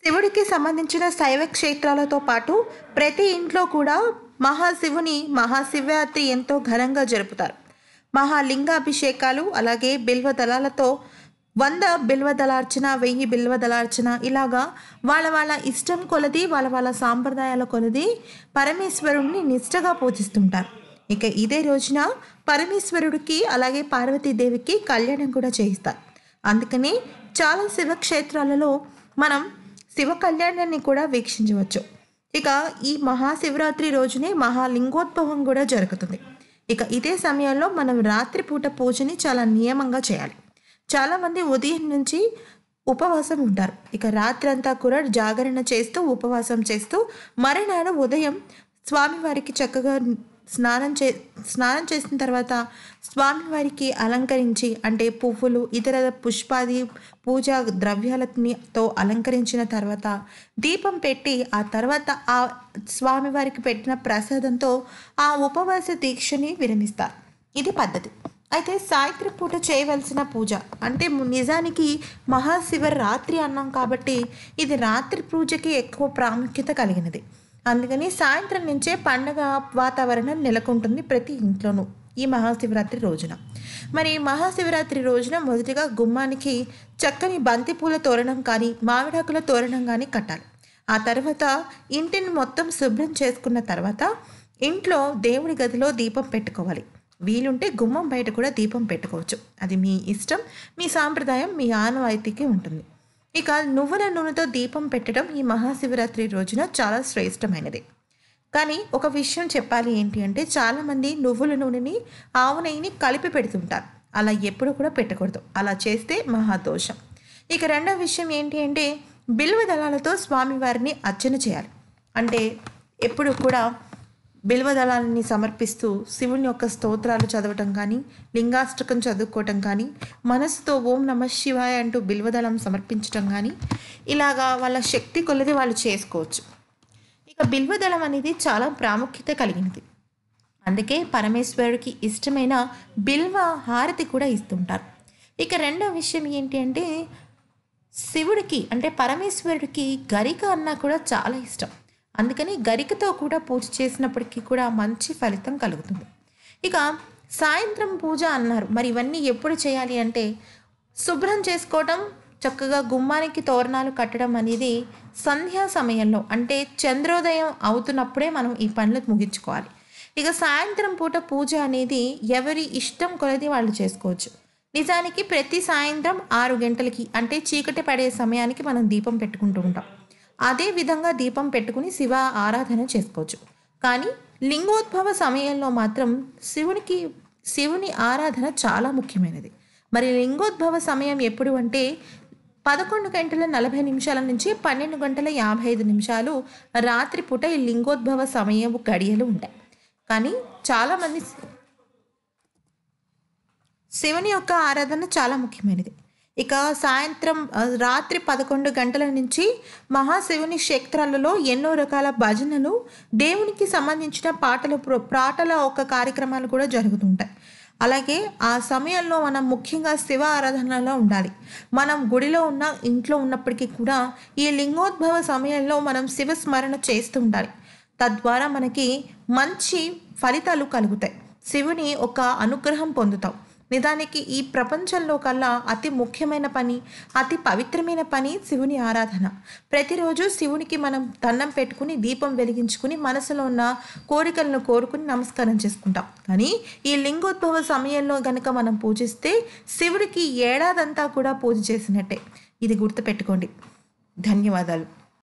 శివుడికి సంబంధించిన శైవ క్షేత్రాలతో పాటు ప్రతి ఇంట్లో కూడా మహాశివరాత్రి ఎంతో ఘనంగా జరుపుతారు. మహాలింగాభిషేకాలు, అలాగే బిల్వ దళాలతో 100 బిల్వ దళార్చన, 1000 బిల్వ దళార్చన, ఇలాగా వాళ్ళ వాళ్ళ ఇష్టం కొలది, వాళ్ళ వాళ్ళ సాంప్రదాయాల కొలది పరమేశ్వరుణ్ణి నిష్టగా పూజిస్తుంటారు. ఇక ఇదే రోజున పరమేశ్వరుడికి అలాగే పార్వతీదేవికి కళ్యాణం కూడా చేయిస్తారు. అందుకని చాలా శివక్షేత్రాలలో మనం శివ కళ్యాణాన్ని కూడా వీక్షించవచ్చు. ఇక ఈ మహాశివరాత్రి రోజునే మహాలింగోద్భవం కూడా జరుగుతుంది. ఇక ఇదే సమయంలో మనం రాత్రిపూట పూజని చాలా నియమంగా చేయాలి. చాలామంది ఉదయం నుంచి ఉపవాసం ఉంటారు. ఇక రాత్రి అంతా కూడా జాగరణ చేస్తూ ఉపవాసం చేస్తూ మరునాడు ఉదయం స్వామివారికి చక్కగా స్నానం చేసిన తర్వాత స్వామివారికి అలంకరించి, అంటే పువ్వులు ఇతర పుష్పాది పూజా ద్రవ్యాలతో అలంకరించిన తర్వాత దీపం పెట్టి, ఆ తర్వాత ఆ స్వామివారికి పెట్టిన ప్రసాదంతో ఆ ఉపవాస దీక్షని విరమిస్తారు. ఇది పద్ధతి. అయితే సాయంత్రం పూట చేయవలసిన పూజ అంటే నిజానికి మహాశివరాత్రి అన్నాం కాబట్టి ఇది రాత్రి పూజకి ఎక్కువ ప్రాముఖ్యత కలిగినది. అందుకని సాయంత్రం నుంచే పండగ వాతావరణం నెలకొంటుంది ప్రతి ఇంట్లోనూ ఈ మహాశివరాత్రి రోజున. మరి మహాశివరాత్రి రోజున మొదటిగా గుమ్మానికి చక్కని బంతిపూల తోరణం కానీ, మామిడాకుల తోరణం కానీ కట్టాలి. ఆ తర్వాత ఇంటిని మొత్తం శుభ్రం చేసుకున్న తర్వాత ఇంట్లో దేవుడి గదిలో దీపం పెట్టుకోవాలి. వీలుంటే గుమ్మం బయట కూడా దీపం పెట్టుకోవచ్చు. అది మీ ఇష్టం, మీ సాంప్రదాయం, మీ ఆనవాయితీకి ఉంటుంది. ఇక నువ్వుల నూనెతో దీపం పెట్టడం ఈ మహాశివరాత్రి రోజున చాలా శ్రేష్టమైనది. కానీ ఒక విషయం చెప్పాలి ఏంటి అంటే, చాలామంది నువ్వుల నూనెని ఆవు నెయ్యిని కలిపి పెడుతుంటారు. అలా ఎప్పుడు కూడా పెట్టకూడదు. అలా చేస్తే మహాదోషం. ఇక రెండవ విషయం ఏంటి అంటే, బిల్వ దళాలతో స్వామివారిని అర్చన చేయాలి. అంటే ఎప్పుడు కూడా బిల్వ దళాలని సమర్పిస్తూ శివుని యొక్క స్తోత్రాలు చదవటం కానీ, లింగాష్టకం చదువుకోవటం కానీ, మనసుతో ఓం నమః శివాయ అంటూ బిల్వదళం సమర్పించటం కానీ, ఇలాగా వాళ్ళ శక్తి కొలది వాళ్ళు చేసుకోవచ్చు. ఇక బిల్వదళం అనేది చాలా ప్రాముఖ్యత కలిగినది. అందుకే పరమేశ్వరుడికి ఇష్టమైన బిల్వ హారతి కూడా ఇస్తుంటారు. ఇక రెండవ విషయం ఏంటి అంటే, శివుడికి అంటే పరమేశ్వరుడికి గరిక అన్నా కూడా చాలా ఇష్టం. అందుకని గరికతో కూడా పూజ చేసినప్పటికీ కూడా మంచి ఫలితం కలుగుతుంది. ఇక సాయంత్రం పూజ అన్నారు. మరి ఇవన్నీ ఎప్పుడు చేయాలి అంటే, శుభ్రం చేసుకోవటం, చక్కగా గుమ్మానికి తోరణాలు కట్టడం అనేది సంధ్యా సమయంలో, అంటే చంద్రోదయం అవుతున్నప్పుడే మనం ఈ పనులు ముగించుకోవాలి. ఇక సాయంత్రం పూట పూజ అనేది ఎవరి ఇష్టం కొలది వాళ్ళు చేసుకోవచ్చు. నిజానికి ప్రతి సాయంత్రం 6 గంటలకి, అంటే చీకటి పడే సమయానికి మనం దీపం పెట్టుకుంటూ ఉంటాం. అదే విధంగా దీపం పెట్టుకుని శివ ఆరాధన చేసుకోవచ్చు. కానీ లింగోద్భవ సమయంలో మాత్రం శివుని ఆరాధన చాలా ముఖ్యమైనది. మరి లింగోద్భవ సమయం ఎప్పుడు అంటే 11:40 నుంచి 12:55 రాత్రిపూట ఈ లింగోద్భవ సమయం గడియలు ఉంటాయి. కానీ చాలామంది శివుని యొక్క ఆరాధన చాలా ముఖ్యమైనది. ఇక సాయంత్రం రాత్రి 11 గంటల నుంచి మహాశివుని క్షేత్రాలలో ఎన్నో రకాల భజనలు, దేవునికి సంబంధించిన పాటల ఒక కార్యక్రమాలు కూడా జరుగుతుంటాయి. అలాగే ఆ సమయంలో మనం ముఖ్యంగా శివ ఆరాధనలో ఉండాలి. మనం గుడిలో ఉన్న, ఇంట్లో ఉన్నప్పటికీ కూడా ఈ లింగోద్భవ సమయంలో మనం శివ స్మరణ చేస్తూ ఉండాలి. తద్వారా మనకి మంచి ఫలితాలు కలుగుతాయి. శివుని ఒక అనుగ్రహం పొందుతాం. నిజానికి ఈ ప్రపంచంలో కల్లా అతి ముఖ్యమైన పని, అతి పవిత్రమైన పని శివుని ఆరాధన. ప్రతిరోజు శివునికి మనం దండం పెట్టుకుని, దీపం వెలిగించుకుని, మనసులో ఉన్న కోరికలను కోరుకుని నమస్కారం చేసుకుంటాం. కానీ ఈ లింగోద్భవ సమయంలో కనుక మనం పూజిస్తే శివుడికి ఏడాదంతా కూడా పూజ చేసినట్టే. ఇది గుర్తుపెట్టుకోండి. ధన్యవాదాలు.